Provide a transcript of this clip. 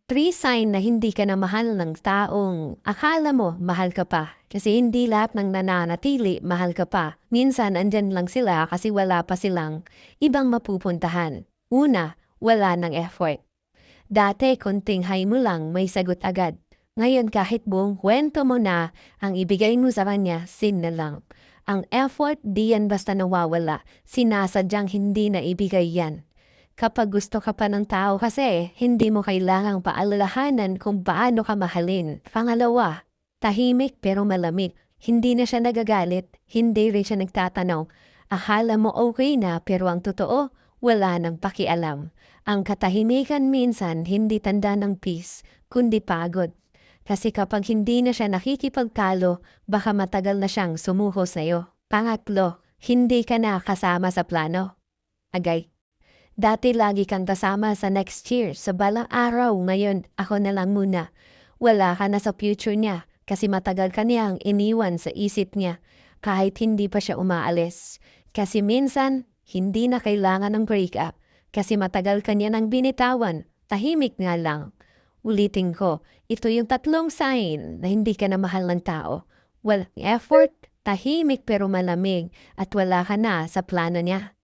Three sign na hindi ka na mahal ng taong akala mo mahal ka pa. Kasi hindi lahat ng nananatili mahal ka pa. Minsan andyan lang sila kasi wala pa silang ibang mapupuntahan. Una, wala ng effort. Dati konting hay mo lang may sagot agad. Ngayon kahit buong kwento mo na, ang ibigay mo sa kanya, sin na lang. Ang effort di yan basta nawawala. Sinasadyang hindi na ibigay yan. Kapag gusto ka pa ng tao kasi, hindi mo kailangang paalalahanan kung paano ka mahalin. Pangalawa, tahimik pero malamig. Hindi na siya nagagalit, hindi rin siya nagtatanong. Akala mo okay na pero ang totoo, wala nang pakialam. Ang katahimikan minsan hindi tanda ng peace, kundi pagod. Kasi kapag hindi na siya nakikipagtalo, baka matagal na siyang sumuko sa'yo. Pangatlo, hindi ka na kasama sa plano. Agay. Dati lagi kang kasama sa next year, sa balang araw, ngayon ako na lang muna. Wala ka na sa future niya kasi matagal ka niyang iniwan sa isip niya kahit hindi pa siya umaalis. Kasi minsan, hindi na kailangan ng breakup kasi matagal ka niya nang binitawan, tahimik nga lang. Ulitin ko, ito yung tatlong sign na hindi ka na mahal ng tao. Walang effort, tahimik pero malamig at wala ka na sa plano niya.